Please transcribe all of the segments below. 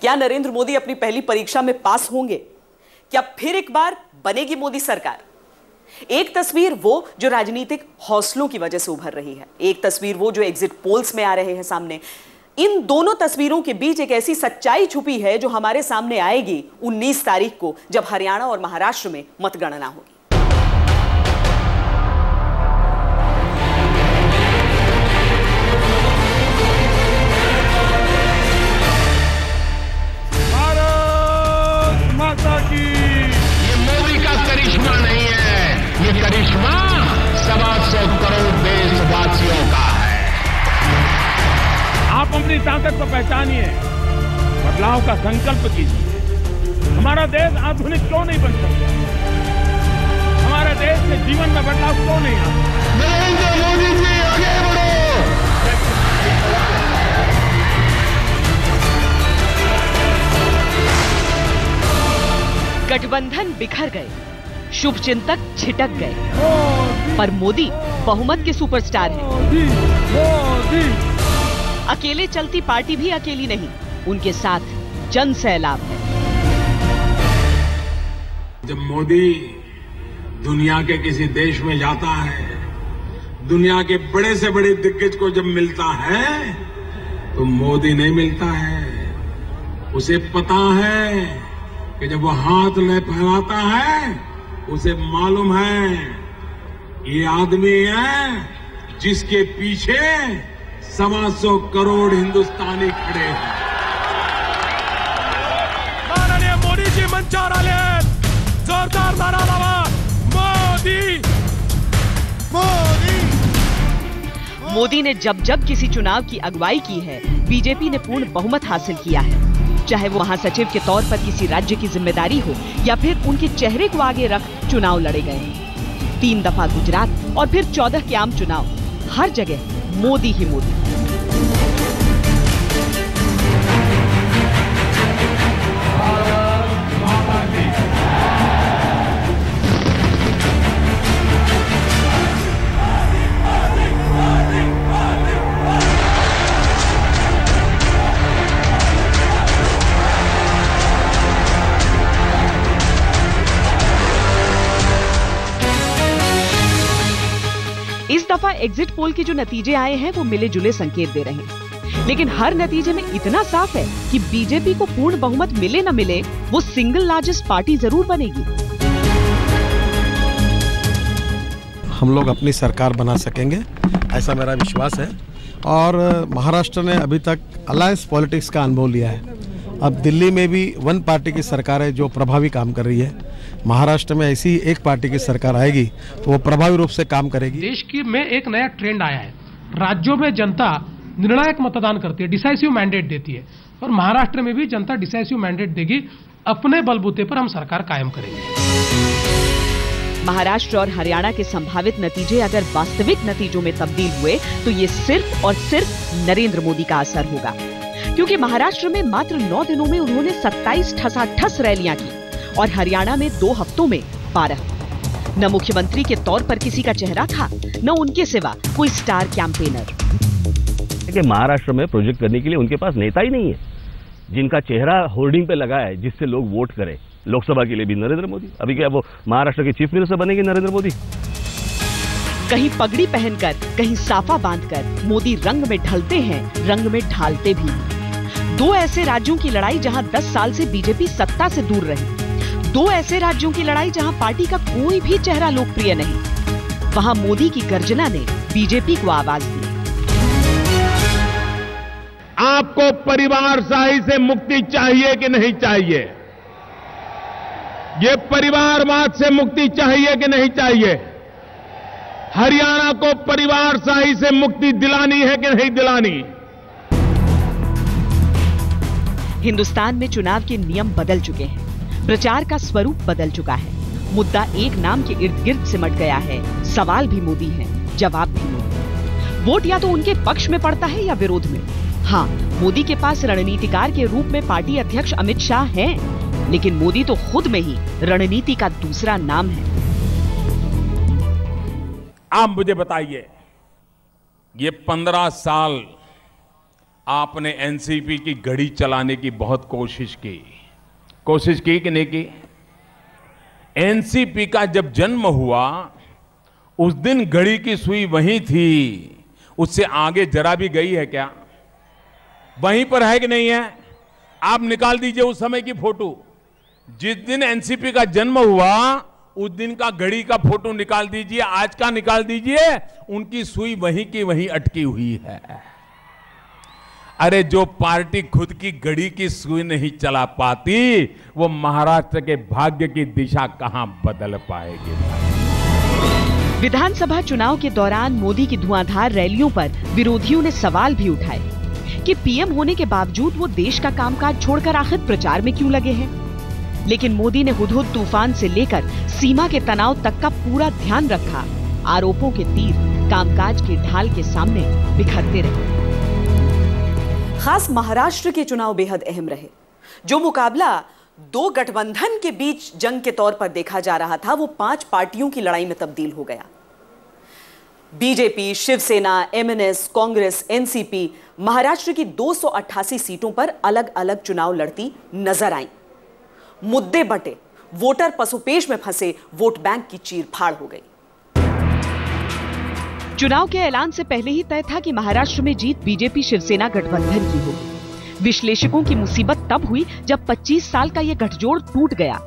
क्या नरेंद्र मोदी अपनी पहली परीक्षा में पास होंगे? क्या फिर एक बार बनेगी मोदी सरकार? एक तस्वीर वो जो राजनीतिक हौसलों की वजह से उभर रही है, एक तस्वीर वो जो एग्जिट पोल्स में आ रहे हैं सामने। इन दोनों तस्वीरों के बीच एक ऐसी सच्चाई छुपी है जो हमारे सामने आएगी 19 तारीख को, जब हरियाणा और महाराष्ट्र में मतगणना होगी। ये मोदी का करिश्मा नहीं है, ये करिश्मा 125 करोड़ देशवासियों का है। आप अपनी ताकत को पहचानिए, बदलाव का संकल्प कीजिए। हमारा देश आधुनिक क्यों नहीं बन सकता? हमारे देश के जीवन में बदलाव क्यों नहीं आता? नरेंद्र मोदी जी आगे बढ़ो। गठबंधन बिखर गए, शुभचिंतक छिटक गए, पर मोदी बहुमत के सुपरस्टार हैं। अकेले चलती पार्टी भी अकेली नहीं, उनके साथ जन सैलाब है। जब मोदी दुनिया के किसी देश में जाता है, दुनिया के बड़े से बड़े दिग्गज को जब मिलता है, तो मोदी नहीं मिलता है। उसे पता है कि जब वो हाथ में फैलाता है, उसे मालूम है ये आदमी है जिसके पीछे 125 करोड़ हिंदुस्तानी खड़े हैं। माननीय मोदी जी मंचावर आले आहेत, जोरदार नारा लावा, मोदी मोदी। मोदी ने जब जब किसी चुनाव की अगुवाई की है, बीजेपी ने पूर्ण बहुमत हासिल किया है। चाहे वो महासचिव के तौर पर किसी राज्य की जिम्मेदारी हो या फिर उनके चेहरे को आगे रख चुनाव लड़े गए। 3 दफा गुजरात और फिर 14 के आम चुनाव, हर जगह मोदी ही मोदी। इस दफा एग्जिट पोल के जो नतीजे आए हैं वो मिले जुले संकेत दे रहे हैं, लेकिन हर नतीजे में इतना साफ है कि बीजेपी को पूर्ण बहुमत मिले न मिले, वो सिंगल लार्जेस्ट पार्टी जरूर बनेगी। हम लोग अपनी सरकार बना सकेंगे, ऐसा मेरा विश्वास है। और महाराष्ट्र ने अभी तक अलायंस पॉलिटिक्स का अनुभव लिया है। अब दिल्ली में भी वन पार्टी की सरकार है जो प्रभावी काम कर रही है। महाराष्ट्र में ऐसी एक पार्टी की सरकार आएगी तो वो प्रभावी रूप से काम करेगी। देश की में एक नया ट्रेंड आया है, राज्यों में जनता निर्णायक मतदान करती है, डिसाइसिव मैंडेट देती है, और महाराष्ट्र में भी जनता डिसाइसिव मैंडेट देगी। अपने बलबूते पर हम सरकार कायम करेंगे। महाराष्ट्र और हरियाणा के संभावित नतीजे अगर वास्तविक नतीजों में तब्दील हुए तो ये सिर्फ और सिर्फ नरेंद्र मोदी का असर होगा, क्योंकि महाराष्ट्र में मात्र 9 दिनों में उन्होंने 27 ठसाठस रैलियां की और हरियाणा में 2 हफ्तों में 12। न मुख्यमंत्री के तौर पर किसी का चेहरा था, न उनके सिवा कोई स्टार कैंपेनर। कि महाराष्ट्र में प्रोजेक्ट करने के लिए उनके पास नेता ही नहीं है जिनका चेहरा होर्डिंग पे लगा है, जिससे लोग वोट करें। लोकसभा के लिए भी नरेंद्र मोदी, अभी क्या वो महाराष्ट्र के चीफ मिनिस्टर बनेंगे नरेंद्र मोदी? कहीं पगड़ी पहनकर, कहीं साफा बांधकर मोदी रंग में ढलते हैं, रंग में ढालते भी। 2 ऐसे राज्यों की लड़ाई जहां 10 साल से बीजेपी सत्ता से दूर रही, 2 ऐसे राज्यों की लड़ाई जहां पार्टी का कोई भी चेहरा लोकप्रिय नहीं, वहां मोदी की गर्जना ने बीजेपी को आवाज दी। आपको परिवारशाही से मुक्ति चाहिए कि नहीं चाहिए? ये परिवारवाद से मुक्ति चाहिए कि नहीं चाहिए? हरियाणा को परिवारशाही से मुक्ति दिलानी है कि नहीं दिलानी? हिंदुस्तान में चुनाव के नियम बदल चुके हैं, प्रचार का स्वरूप बदल चुका है, मुद्दा एक नाम के इर्द गिर्द सिमट गया है। सवाल भी मोदी है, जवाब भी मोदी। वोट या तो उनके पक्ष में पड़ता है या विरोध में। हाँ, मोदी के पास रणनीतिकार के रूप में पार्टी अध्यक्ष अमित शाह हैं, लेकिन मोदी तो खुद में ही रणनीति का दूसरा नाम है। आप मुझे बताइए, ये 15 साल आपने एनसीपी की घड़ी चलाने की बहुत कोशिश की कि नहीं की? एनसीपी का जब जन्म हुआ उस दिन घड़ी की सुई वहीं थी, उससे आगे जरा भी गई है क्या? वहीं पर है कि नहीं है? आप निकाल दीजिए उस समय की फोटो। जिस दिन एनसीपी का जन्म हुआ उस दिन का घड़ी का फोटो निकाल दीजिए, आज का निकाल दीजिए, उनकी सुई वहीं की वहीं अटकी हुई है। अरे जो पार्टी खुद की घड़ी की सुई नहीं चला पाती, वो महाराष्ट्र के भाग्य की दिशा कहां बदल पाएगी? विधानसभा चुनाव के दौरान मोदी की धुआंधार रैलियों पर विरोधियों ने सवाल भी उठाए कि पीएम होने के बावजूद वो देश का कामकाज छोड़कर आखिर प्रचार में क्यों लगे हैं। लेकिन मोदी ने हुदहुद तूफान से लेकर सीमा के तनाव तक का पूरा ध्यान रखा। आरोपों के तीर कामकाज की ढाल के सामने बिखरते रहे। खास महाराष्ट्र के चुनाव बेहद अहम रहे। जो मुकाबला दो गठबंधन के बीच जंग के तौर पर देखा जा रहा था, वो 5 पार्टियों की लड़ाई में तब्दील हो गया। BJP, Shiv Sena, MNS, Congress, NCP Maharashtra की 288 सीटों पर अलग अलग चुनाव लड़ती नजर आई। मुद्दे बंटे, वोटर पसोपेश में फंसे, वोट बैंक की चीर-फाड़ हो गई। चुनाव के ऐलान से पहले ही तय था कि महाराष्ट्र में जीत बीजेपी शिवसेना गठबंधन की होगी। विश्लेषकों की मुसीबत तब हुई जब 25 साल का यह गठजोड़ टूट गया।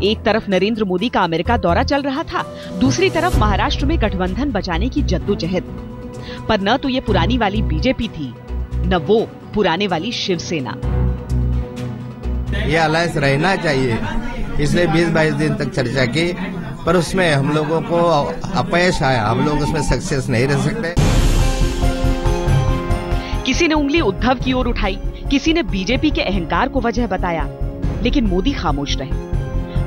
एक तरफ नरेंद्र मोदी का अमेरिका दौरा चल रहा था, दूसरी तरफ महाराष्ट्र में गठबंधन बचाने की जद्दोजहद। पर न तो ये पुरानी वाली बीजेपी थी, न वो पुराने वाली शिवसेना। ये अलायंस रहना चाहिए, इसलिए 20-22 दिन तक चर्चा की, पर उसमें हम लोगों को अपयश आया। हम लोग उसमें सक्सेस नहीं रह सकते। किसी ने उंगली उद्धव की ओर उठाई, किसी ने बीजेपी के अहंकार को वजह बताया, लेकिन मोदी खामोश रहे।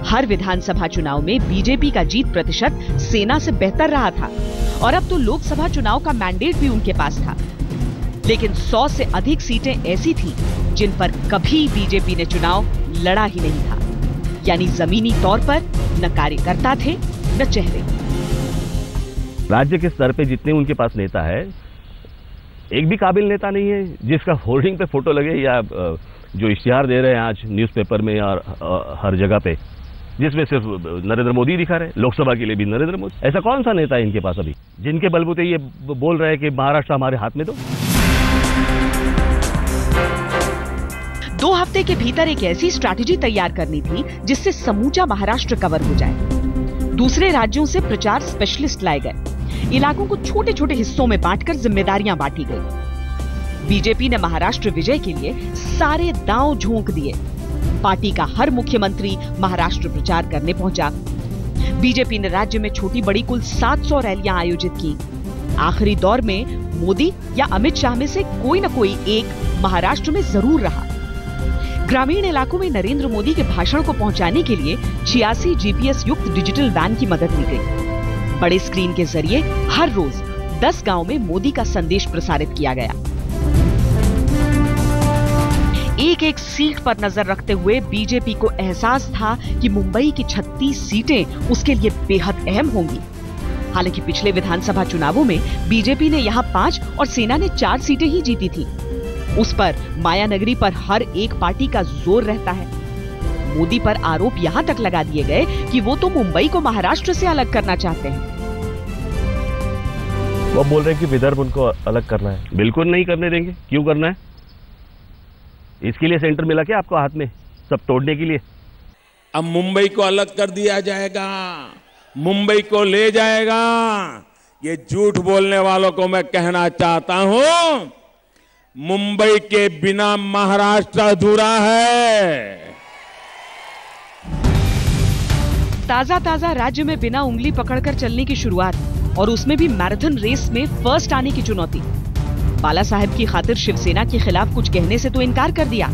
हर विधानसभा चुनाव में बीजेपी का जीत प्रतिशत सेना से बेहतर रहा था और अब तो लोकसभा चुनाव का मैंडेट भी उनके पास था। लेकिन 100 से अधिक सीटें ऐसी थी जिन पर कभी बीजेपी ने चुनाव लड़ा ही नहीं था। यानी जमीनी तौर पर न कार्यकर्ता थे न चेहरे। राज्य के स्तर पे जितने उनके पास नेता है, एक भी काबिल नेता नहीं है जिसका होर्डिंग पे फोटो लगे या जो इश्तिहार दे रहे हैं आज न्यूज़पेपर में और हर जगह पे, जिसमें सिर्फ नरेंद्र मोदी दिखा रहे, लोकसभा के लिए भी नरेंद्र मोदी। ऐसा कौन सा नेता है इनके पास अभी जिनके बलबूते ये बोल रहे हैं कि महाराष्ट्र हमारे हाथ में? 2 हफ्ते के भीतर एक ऐसी स्ट्रैटेजी तैयार करनी थी जिससे समूचा महाराष्ट्र कवर हो जाए। दूसरे राज्यों से प्रचार स्पेशलिस्ट लाए गए, इलाकों को छोटे छोटे हिस्सों में बांटकर जिम्मेदारियां बांटी गई। बीजेपी ने महाराष्ट्र विजय के लिए सारे दांव झोंक दिए। पार्टी का हर मुख्यमंत्री महाराष्ट्र प्रचार करने पहुंचा। बीजेपी ने राज्य में छोटी बड़ी कुल 700 रैलियां आयोजित की। आखिरी दौर में मोदी या अमित शाह में से कोई न कोई एक महाराष्ट्र में जरूर रहा। ग्रामीण इलाकों में नरेंद्र मोदी के भाषण को पहुंचाने के लिए 86 जीपीएस युक्त डिजिटल वैन की मदद ली गई। बड़े स्क्रीन के जरिए हर रोज 10 गांव में मोदी का संदेश प्रसारित किया गया। एक एक सीट पर नजर रखते हुए बीजेपी को एहसास था कि मुंबई की 36 सीटें उसके लिए बेहद अहम होंगी। हालांकि पिछले विधानसभा चुनावों में बीजेपी ने यहां 5 और सेना ने 4 सीटें ही जीती थी। उस पर मायानगरी पर हर एक पार्टी का जोर रहता है। मोदी पर आरोप यहां तक लगा दिए गए कि वो तो मुंबई को महाराष्ट्र से अलग करना चाहते हैं। वो बोल रहे हैं कि विदर्भ उनको अलग करना है। बिल्कुल नहीं करने देंगे। क्यों करना है? इसके लिए सेंटर मिला क्या आपको हाथ में, सब तोड़ने के लिए? अब मुंबई को अलग कर दिया जाएगा, मुंबई को ले जाएगा, ये झूठ बोलने वालों को मैं कहना चाहता हूं, मुंबई के बिना महाराष्ट्र अधूरा है। ताजा ताजा राज्य में बिना उंगली पकड़कर चलने की शुरुआत और उसमें भी मैराथन रेस में फर्स्ट आने की चुनौती। बाला साहब की खातिर शिवसेना के खिलाफ कुछ कहने से तो इनकार कर दिया,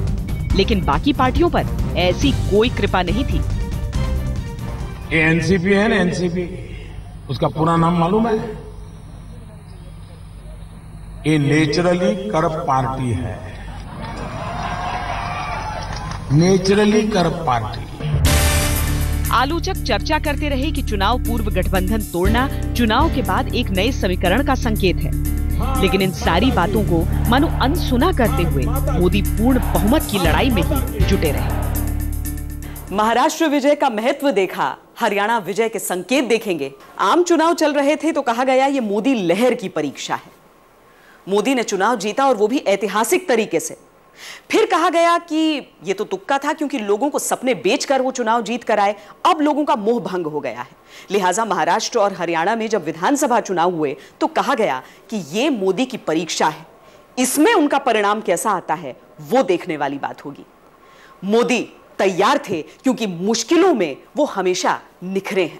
लेकिन बाकी पार्टियों पर ऐसी कोई कृपा नहीं थी। ये एनसीपी है ना, एनसीपी, उसका पूरा नाम मालूम है? ये नेचुरली करप्ट पार्टी है, नेचुरली करप्ट पार्टी। आलोचक चर्चा करते रहे कि चुनाव पूर्व गठबंधन तोड़ना चुनाव के बाद एक नए समीकरण का संकेत है। लेकिन इन सारी बातों को मानो अनसुना करते हुए मोदी पूर्ण बहुमत की लड़ाई में ही जुटे रहे। महाराष्ट्र विजय का महत्व देखा, हरियाणा विजय के संकेत देखेंगे। आम चुनाव चल रहे थे तो कहा गया ये मोदी लहर की परीक्षा है। मोदी ने चुनाव जीता और वो भी ऐतिहासिक तरीके से। फिर कहा गया कि ये तो तुक्का था क्योंकि लोगों को सपने बेचकर वो चुनाव जीत कर आए, अब लोगों का मोह भंग हो गया है। लिहाजा महाराष्ट्र और हरियाणा में जब विधानसभा चुनाव हुए तो कहा गया कि ये मोदी की परीक्षा है, इसमें उनका परिणाम कैसा आता है वो देखने वाली बात होगी। मोदी तैयार थे क्योंकि मुश्किलों में वो हमेशा निखरे हैं।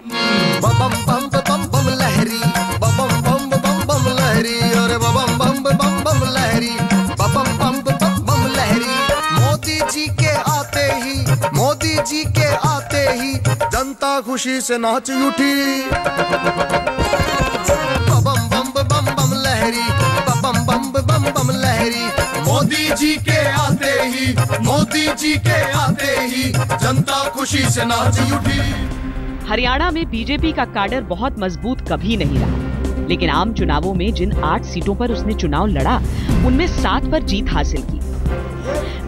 बम बम बम बम लहरी, बम बम बम बम लहरी, अरे बम बम बम बम लहरी, बम बम बम बम लहरी। मोदी जी के आते ही, मोदी जी के आते ही जनता खुशी से नाच उठी। बम बम बम बम लहरी, बम बम बम बम लहरी। मोदी जी के आते ही, मोदी जी के आते ही जनता खुशी से नाच उठी। हरियाणा में बीजेपी का काडर बहुत मजबूत कभी नहीं रहा, लेकिन आम चुनावों में जिन 8 सीटों पर उसने चुनाव लड़ा उनमें 7 पर जीत हासिल की।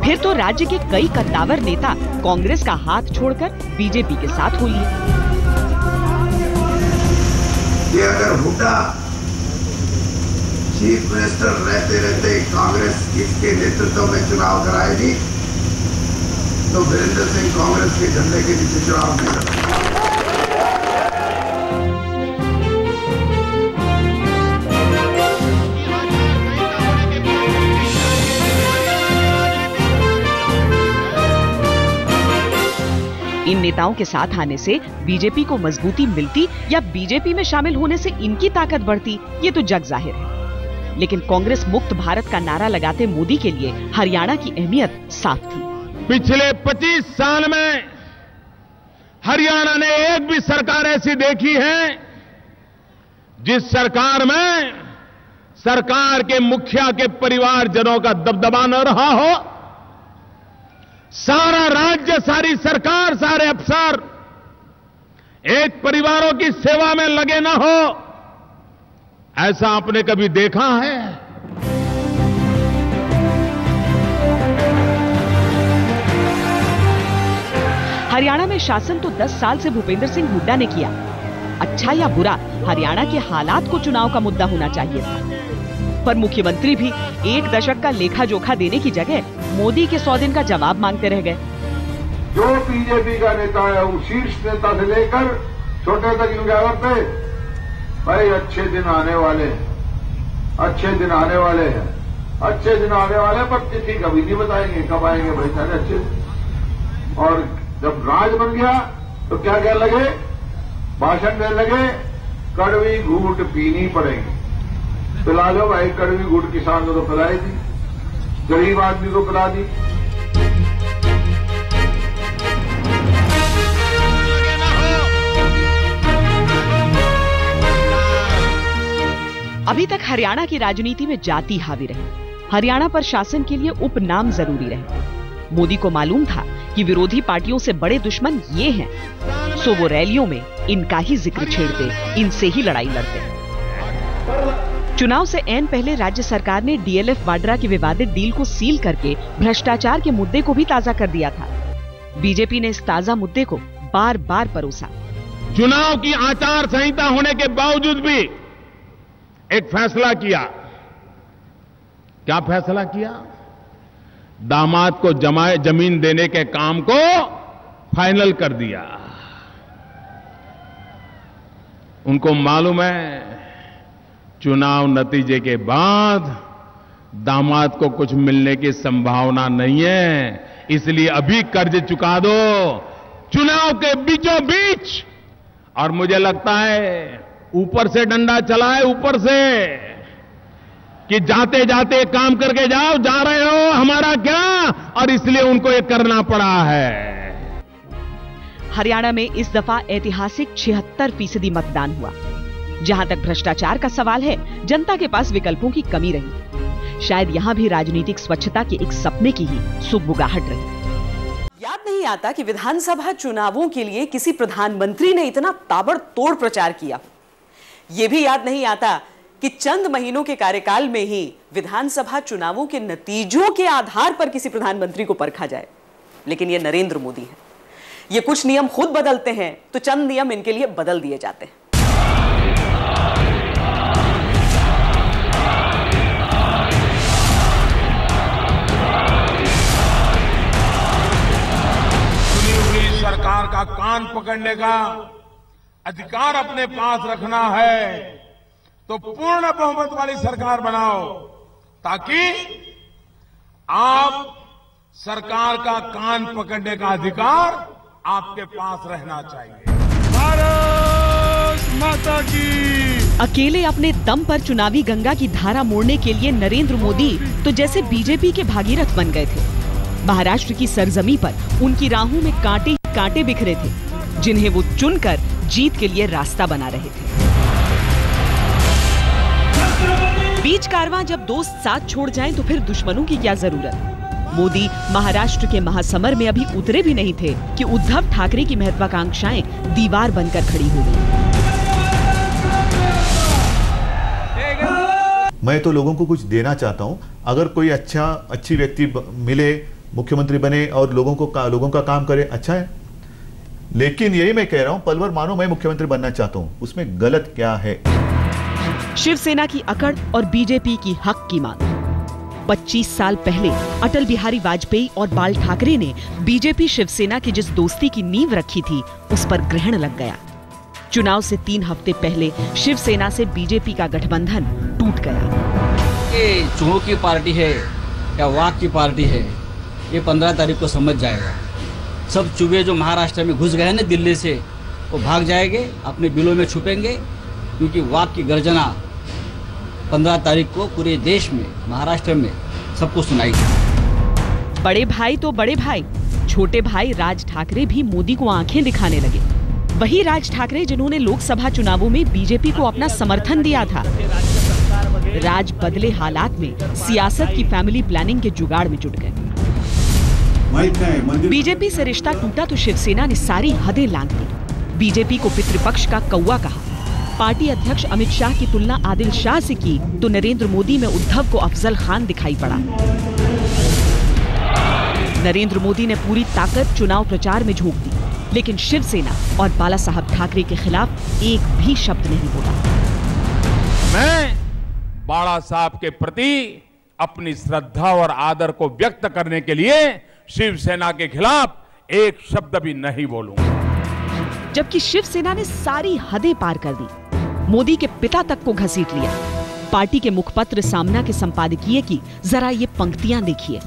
फिर तो राज्य के कई कद्दावर नेता कांग्रेस का हाथ छोड़कर बीजेपी के साथ हो लिए। ये अगर हुड्डा चीफ मिनिस्टर रहते रहते कांग्रेस किसके नेतृत्व में चुनाव कराएगी तो वीरेंद्र सिंह कांग्रेस के झंडे के नीचे चुनाव नहीं लड़ेंगे। इन नेताओं के साथ आने से बीजेपी को मजबूती मिलती या बीजेपी में शामिल होने से इनकी ताकत बढ़ती, ये तो जग जाहिर है। लेकिन कांग्रेस मुक्त भारत का नारा लगाते मोदी के लिए हरियाणा की अहमियत साफ थी। पिछले 25 साल में हरियाणा ने एक भी सरकार ऐसी देखी है जिस सरकार में सरकार के मुखिया के परिवारजनों का दबदबा न रहा हो। सारा राज्य, सारी सरकार, सारे अफसर एक परिवारों की सेवा में लगे ना हो, ऐसा आपने कभी देखा है? हरियाणा में शासन तो 10 साल से भूपेंद्र सिंह हुड्डा ने किया। अच्छा या बुरा, हरियाणा के हालात को चुनाव का मुद्दा होना चाहिए था, पर मुख्यमंत्री भी 1 दशक का लेखा जोखा देने की जगह मोदी के 100 दिन का जवाब मांगते रह गए। जो बीजेपी का नेता है वो शीर्ष नेता से लेकर छोटे तक यूं क्या करते, भाई अच्छे दिन आने वाले हैं, अच्छे दिन आने वाले हैं, अच्छे दिन आने वाले, पर तिथि कभी नहीं बताएंगे कब आएंगे भाई सारे अच्छे। और जब राज बन गया तो क्या क्या लगे, भाषण देने लगे, कड़वी घूंट पीनी पड़ेगी। पिला लो भाई कड़वी घूंट, किसान को तो पिलाई दी, गरीब आदमी को पिला दी। अभी तक हरियाणा की राजनीति में जाति हावी रही। हरियाणा पर शासन के लिए उपनाम जरूरी रहे। मोदी को मालूम था कि विरोधी पार्टियों से बड़े दुश्मन ये हैं, सो वो रैलियों में इनका ही जिक्र छेड़ते, इनसे ही लड़ाई लड़ते। चुनाव से ऐन पहले राज्य सरकार ने डीएलएफ वाड्रा के विवादित डील को सील करके भ्रष्टाचार के मुद्दे को भी ताजा कर दिया था। बीजेपी ने इस ताजा मुद्दे को बार बार परोसा। चुनाव की आचार संहिता होने के बावजूद भी एक फैसला किया। क्या फैसला किया? दामाद को जमीन देने के काम को फाइनल कर दिया। उनको मालूम है चुनाव नतीजे के बाद दामाद को कुछ मिलने की संभावना नहीं है, इसलिए अभी कर्ज चुका दो चुनाव के बीचों बीच। और मुझे लगता है ऊपर से डंडा चला है, ऊपर से, कि जाते जाते काम करके जाओ, जा रहे हो हमारा क्या, और इसलिए उनको ये करना पड़ा है। हरियाणा में इस दफा ऐतिहासिक 76% मतदान हुआ। जहां तक भ्रष्टाचार का सवाल है, जनता के पास विकल्पों की कमी रही। शायद यहां भी राजनीतिक स्वच्छता के एक सपने की ही सुगबुगाहट रही। याद नहीं आता कि विधानसभा चुनावों के लिए किसी प्रधानमंत्री ने इतना ताबड़तोड़ प्रचार किया। यह भी याद नहीं आता कि चंद महीनों के कार्यकाल में ही विधानसभा चुनावों के नतीजों के आधार पर किसी प्रधानमंत्री को परखा जाए, लेकिन ये नरेंद्र मोदी है। ये कुछ नियम खुद बदलते हैं तो चंद नियम इनके लिए बदल दिए जाते हैं। सरकार का कान पकड़ने का अधिकार अपने पास रखना है तो पूर्ण बहुमत वाली सरकार बनाओ, ताकि आप सरकार का कान पकड़ने का अधिकार आपके पास रहना चाहिए। भारत माता की। अकेले अपने दम पर चुनावी गंगा की धारा मोड़ने के लिए नरेंद्र मोदी तो जैसे बीजेपी के भागीरथ बन गए थे। महाराष्ट्र की सरजमी पर उनकी राहों में कांटे कांटे बिखरे थे, जिन्हें वो चुनकर जीत के लिए रास्ता बना रहे थे। बीच कारवां जब दोस्त साथ छोड़ जाएं तो फिर दुश्मनों की क्या जरूरत। मोदी महाराष्ट्र के महासमर में अभी उतरे भी नहीं थे कि उद्धव ठाकरे की महत्वाकांक्षाएं दीवार बनकर खड़ी हो गई। मैं तो लोगों को कुछ देना चाहता हूं। अगर कोई अच्छी व्यक्ति मिले, मुख्यमंत्री बने और लोगों का काम करे, अच्छा है। लेकिन यही मैं कह रहा हूं, पलवर मानो मैं मुख्यमंत्री बनना चाहता हूं, उसमें गलत क्या है। शिवसेना की अकड़ और बीजेपी की हक की मांग। 25 साल पहले अटल बिहारी वाजपेयी और बाल ठाकरे ने बीजेपी शिवसेना की जिस दोस्ती की नींव रखी थी, उस पर ग्रहण लग गया। चुनाव से 3 हफ्ते पहले शिवसेना से बीजेपी का गठबंधन टूट गया। ये चूहों की पार्टी है या वाक की पार्टी है, ये 15 तारीख को समझ जाएगा। सब चूहे जो महाराष्ट्र में घुस गए हैं ना दिल्ली से, वो भाग जाएंगे, अपने बिलों में छुपेंगे, क्योंकि वाक की गर्जना 15 तारीख को पूरे देश में, महाराष्ट्र में सबको सुनाई। बड़े भाई तो बड़े भाई, छोटे भाई राज ठाकरे भी मोदी को आंखें दिखाने लगे। वही राज ठाकरे जिन्होंने लोकसभा चुनावों में बीजेपी को अपना समर्थन दिया था। राज बदले हालात में सियासत की फैमिली प्लानिंग के जुगाड़ में जुट गए। बीजेपी से रिश्ता टूटा तो शिवसेना ने सारी हदें लांघ दी। बीजेपी को पितृपक्ष का कौवा कहा। पार्टी अध्यक्ष अमित शाह की तुलना आदिल शाह से की तो नरेंद्र मोदी में उद्धव को अफजल खान दिखाई पड़ा। नरेंद्र मोदी ने पूरी ताकत चुनाव प्रचार में झोंक दी, लेकिन शिवसेना और बाला साहब ठाकरे के खिलाफ एक भी शब्द नहीं बोला। मैं बाला साहब के प्रति अपनी श्रद्धा और आदर को व्यक्त करने के लिए शिवसेना के खिलाफ एक शब्द भी नहीं बोलूंगा। जबकि शिवसेना ने सारी हदें पार कर दी, मोदी के पिता तक को घसीट लिया। पार्टी के मुखपत्र सामना के संपादकीय की जरा ये पंक्तियां देखिए।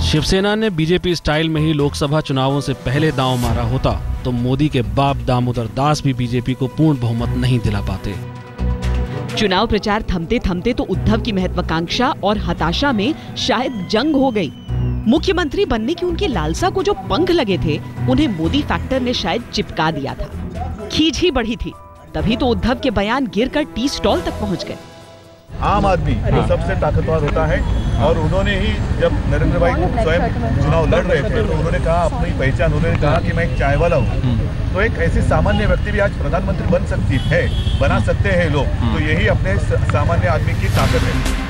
शिवसेना ने बीजेपी स्टाइल में ही लोकसभा चुनावों से पहले दांव मारा होता तो मोदी के बाप दामोदर दास भी बीजेपी को पूर्ण बहुमत नहीं दिला पाते। चुनाव प्रचार थमते थमते तो उद्धव की महत्वाकांक्षा और हताशा में शायद जंग हो गई। मुख्यमंत्री बनने की उनकी लालसा को जो पंख लगे थे, उन्हें मोदी फैक्टर ने शायद चिपका दिया था। खींच ही बढ़ी थी, तभी तो उद्धव के बयान गिरकर टी स्टॉल तक पहुंच गए। आम आदमी जो सबसे ताकतवर होता है, और उन्होंने ही जब नरेंद्र भाई स्वयं चुनाव लड़ रहे थे तो उन्होंने कहा, अपनी पहचान उन्होंने कहा कि मैं एक चाय वाला हूँ। तो एक ऐसी सामान्य व्यक्ति भी आज प्रधानमंत्री बन सकती है, बना सकते हैं लोग। तो यही अपने सामान्य आदमी की ताकत है।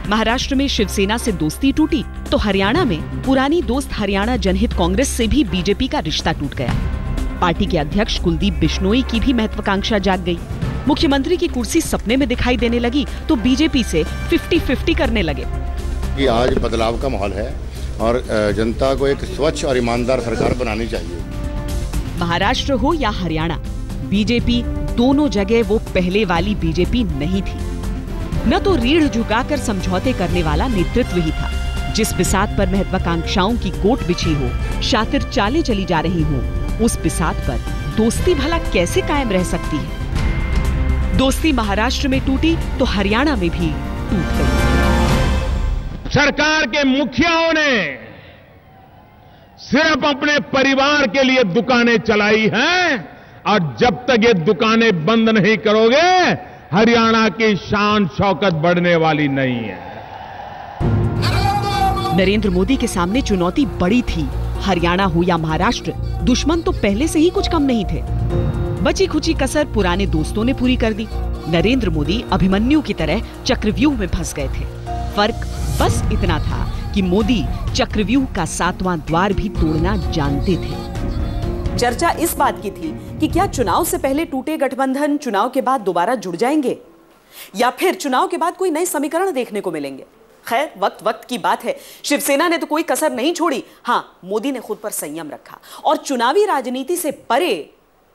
महाराष्ट्र में शिवसेना से दोस्ती टूटी तो हरियाणा में पुरानी दोस्त हरियाणा जनहित कांग्रेस से भी बीजेपी का रिश्ता टूट गया। पार्टी के अध्यक्ष कुलदीप बिश्नोई की भी महत्वाकांक्षा जाग गई। मुख्यमंत्री की कुर्सी सपने में दिखाई देने लगी तो बीजेपी से 50-50 करने लगे। कि आज बदलाव का माहौल है और जनता को एक स्वच्छ और ईमानदार सरकार बनानी चाहिए। महाराष्ट्र हो या हरियाणा, बीजेपी दोनों जगह वो पहले वाली बीजेपी नहीं थी। न तो रीढ़ झुकाकर समझौते करने वाला नेतृत्व ही था। जिस बिसात पर महत्वाकांक्षाओं की गोट बिछी हो, शातिर चालें चली जा रही हो, उस बिसात पर दोस्ती भला कैसे कायम रह सकती है। दोस्ती महाराष्ट्र में टूटी तो हरियाणा में भी टूट गई। सरकार के मुखियाओं ने सिर्फ अपने परिवार के लिए दुकानें चलाई हैं, और जब तक ये दुकानें बंद नहीं करोगे, हरियाणा की शान शौकत बढ़ने वाली नहीं है। नरेंद्र मोदी के सामने चुनौती बड़ी थी। हरियाणा हो या महाराष्ट्र, दुश्मन तो पहले से ही कुछ कम नहीं थे। बची खुची कसर पुराने दोस्तों ने पूरी कर दी। नरेंद्र मोदी अभिमन्यु की तरह चक्रव्यूह में फंस गए थे। फर्क बस इतना था कि मोदी चक्रव्यूह का 7वां द्वार भी तोड़ना जानते थे। चर्चा इस बात की थी कि क्या चुनाव से पहले टूटे गठबंधन चुनाव के बाद दोबारा जुड़ जाएंगे या फिर चुनाव के बाद कोई नए समीकरण देखने को मिलेंगे। खैर, वक्त की बात है। शिवसेना ने तो कोई कसर नहीं छोड़ी। हाँ, मोदी ने खुद पर संयम रखा और चुनावी राजनीति से परे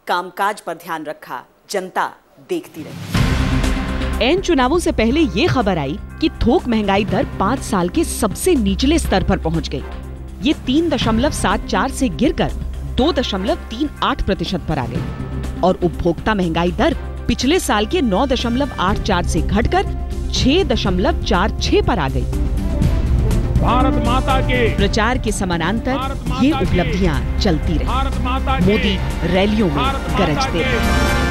कामकाज पर ध्यान रखा। जनता देखती रही। एन चुनावों से पहले ये खबर आई कि थोक महंगाई दर 5 साल के सबसे निचले स्तर पर पहुंच गई। ये 3.74 से गिरकर 2.38% पर आ गई और उपभोक्ता महंगाई दर पिछले साल के 9.84 से घटकर 6.46 पर आ गई। भारत माता के प्रचार के समानांतर ये उपलब्धियां चलती रही। मोदी रैलियों में गरजते रहे।